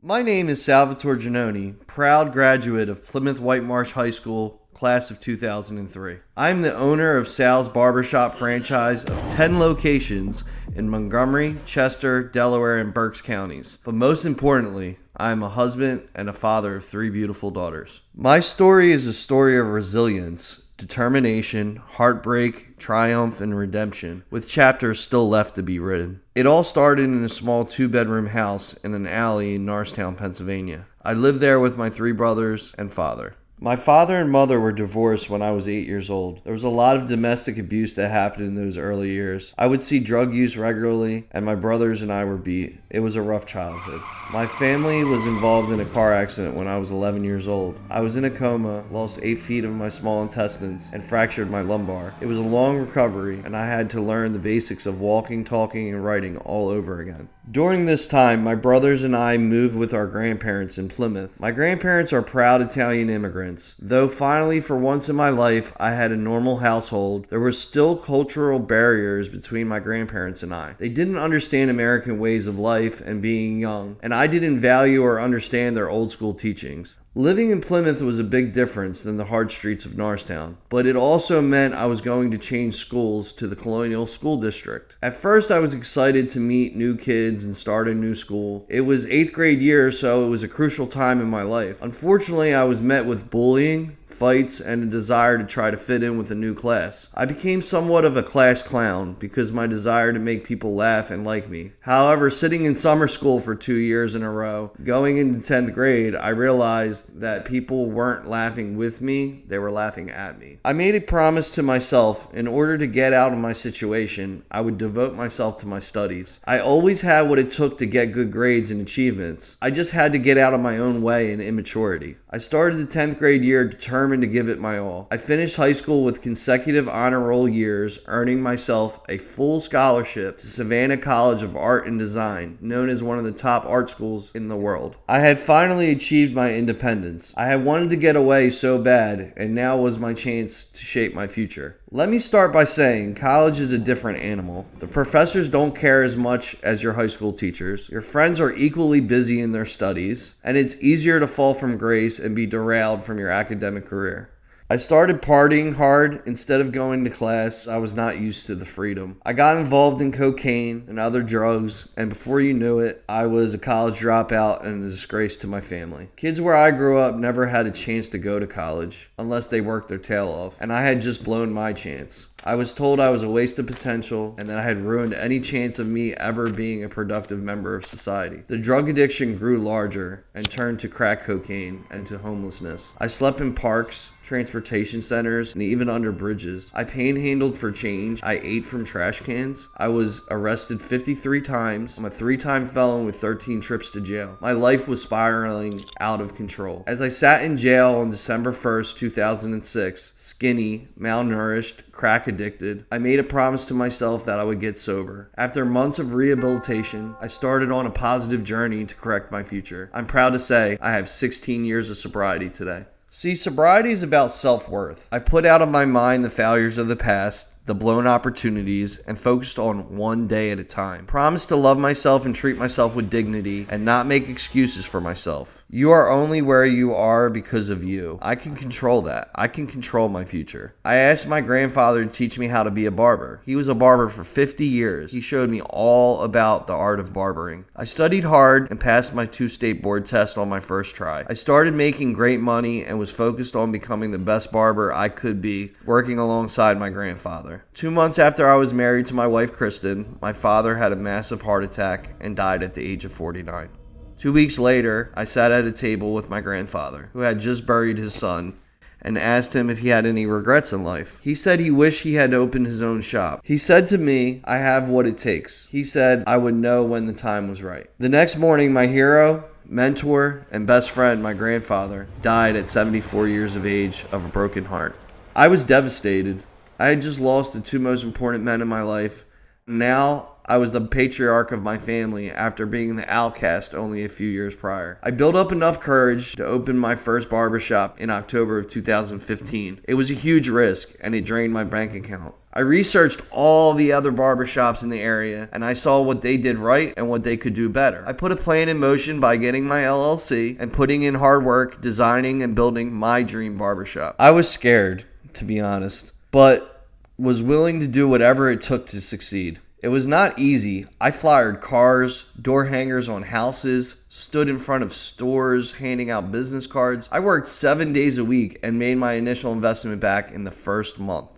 My name is Salvatore Giannone, proud graduate of Plymouth White Marsh High School, class of 2003. I'm the owner of Sal's Barbershop franchise of 10 locations in Montgomery, Chester, Delaware, and Berks counties. But most importantly, I'm a husband and a father of 3 beautiful daughters. My story is a story of resilience, determination, heartbreak, triumph, and redemption, with chapters still left to be written. It all started in a small 2-bedroom house in an alley in Norristown, Pennsylvania. I lived there with my 3 brothers and father. My father and mother were divorced when I was 8 years old. There was a lot of domestic abuse that happened in those early years. I would see drug use regularly, and my brothers and I were beat. It was a rough childhood. My family was involved in a car accident when I was 11 years old. I was in a coma, lost 8 feet of my small intestines, and fractured my lumbar. It was a long recovery, and I had to learn the basics of walking, talking, and writing all over again. During this time, my brothers and I moved with our grandparents in Plymouth. My grandparents are proud Italian immigrants. Though finally, for once in my life, I had a normal household, there were still cultural barriers between my grandparents and I. They didn't understand American ways of life and being young, and I didn't value or understand their old school teachings. Living in Plymouth was a big difference than the hard streets of Norristown, but it also meant I was going to change schools to the Colonial School District. At first, I was excited to meet new kids and start a new school. It was 8th grade year, so it was a crucial time in my life. Unfortunately, I was met with bullying, fights, and a desire to try to fit in with a new class. I became somewhat of a class clown because my desire to make people laugh and like me. However, sitting in summer school for 2 years in a row, going into 10th grade, I realized that people weren't laughing with me, they were laughing at me. I made a promise to myself, in order to get out of my situation, I would devote myself to my studies. I always had what it took to get good grades and achievements. I just had to get out of my own way and immaturity. I started the 10th grade year determined to give it my all. I finished high school with consecutive honor roll years, earning myself a full scholarship to Savannah College of Art and Design, known as one of the top art schools in the world. I had finally achieved my independence. I had wanted to get away so bad, and now was my chance to shape my future. Let me start by saying college is a different animal. The professors don't care as much as your high school teachers. Your friends are equally busy in their studies, and it's easier to fall from grace and be derailed from your academic career. I started partying hard instead of going to class. I was not used to the freedom. I got involved in cocaine and other drugs, and before you knew it, I was a college dropout and a disgrace to my family. Kids where I grew up never had a chance to go to college unless they worked their tail off, and I had just blown my chance. I was told I was a waste of potential and that I had ruined any chance of me ever being a productive member of society. The drug addiction grew larger and turned to crack cocaine and to homelessness. I slept in parks, transportation centers, and even under bridges. I panhandled for change. I ate from trash cans. I was arrested 53 times. I'm a 3-time felon with 13 trips to jail. My life was spiraling out of control. As I sat in jail on December 1st, 2006, skinny, malnourished, crack addicted, I made a promise to myself that I would get sober. After months of rehabilitation, I started on a positive journey to correct my future. I'm proud to say I have 16 years of sobriety today. See, sobriety is about self-worth. I put out of my mind the failures of the past, the blown opportunities, and focused on one day at a time. Promised to love myself and treat myself with dignity and not make excuses for myself. You are only where you are because of you. I can control that. I can control my future. I asked my grandfather to teach me how to be a barber. He was a barber for 50 years. He showed me all about the art of barbering. I studied hard and passed my 2 state board test on my first try. I started making great money and was focused on becoming the best barber I could be, working alongside my grandfather. 2 months after I was married to my wife Kristen, my father had a massive heart attack and died at the age of 49. 2 weeks later, I sat at a table with my grandfather, who had just buried his son, and asked him if he had any regrets in life. He said he wished he had opened his own shop. He said to me, "I have what it takes." He said I would know when the time was right. The next morning, my hero, mentor, and best friend, my grandfather, died at 74 years of age of a broken heart. I was devastated. I had just lost the 2 most important men in my life. Now I was the patriarch of my family after being the outcast only a few years prior. I built up enough courage to open my first barbershop in October of 2015. It was a huge risk and it drained my bank account. I researched all the other barbershops in the area and I saw what they did right and what they could do better. I put a plan in motion by getting my LLC and putting in hard work designing and building my dream barbershop. I was scared, to be honest, but was willing to do whatever it took to succeed. It was not easy. I flyered cars, door hangers on houses, stood in front of stores handing out business cards. I worked 7 days a week and made my initial investment back in the first month.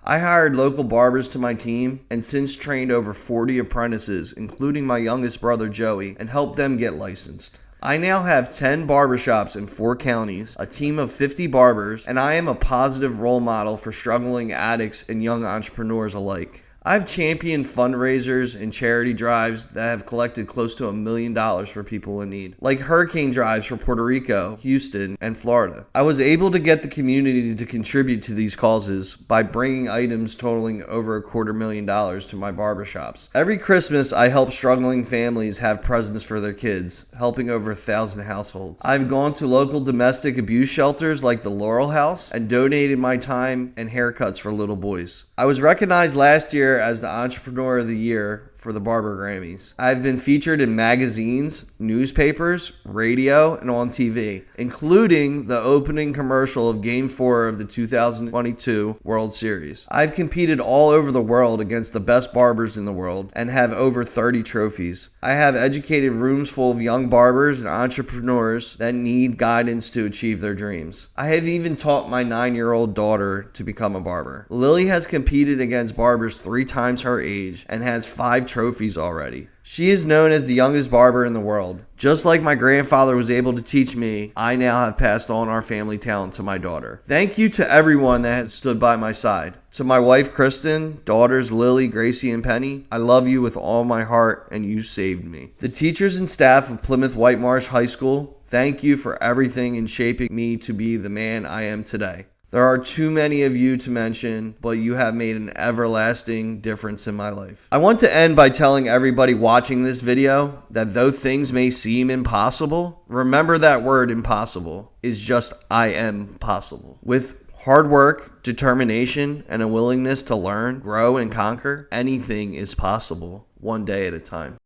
I hired local barbers to my team and since trained over 40 apprentices, including my youngest brother Joey, and helped them get licensed. I now have 10 barbershops in 4 counties, a team of 50 barbers, and I am a positive role model for struggling addicts and young entrepreneurs alike. I've championed fundraisers and charity drives that have collected close to $1 million for people in need, like hurricane drives for Puerto Rico, Houston, and Florida. I was able to get the community to contribute to these causes by bringing items totaling over $250,000 to my barbershops. Every Christmas, I help struggling families have presents for their kids, helping over 1,000 households. I've gone to local domestic abuse shelters like the Laurel House and donated my time and haircuts for little boys. I was recognized last year as the Entrepreneur of the Year for the Barber Grammys. I've been featured in magazines, newspapers, radio, and on TV, including the opening commercial of Game 4 of the 2022 World Series. I've competed all over the world against the best barbers in the world and have over 30 trophies. I have educated rooms full of young barbers and entrepreneurs that need guidance to achieve their dreams. I have even taught my 9-year-old daughter to become a barber. Lily has competed against barbers 3 times her age and has 5 trophies already. She is known as the youngest barber in the world. Just like my grandfather was able to teach me, I now have passed on our family talent to my daughter. Thank you to everyone that has stood by my side. To my wife, Kristen, daughters, Lily, Gracie, and Penny, I love you with all my heart and you saved me. The teachers and staff of Plymouth White Marsh High School, thank you for everything in shaping me to be the man I am today. There are too many of you to mention, but you have made an everlasting difference in my life. I want to end by telling everybody watching this video that though things may seem impossible, remember that word impossible is just I am possible. With hard work, determination, and a willingness to learn, grow, and conquer, anything is possible, one day at a time.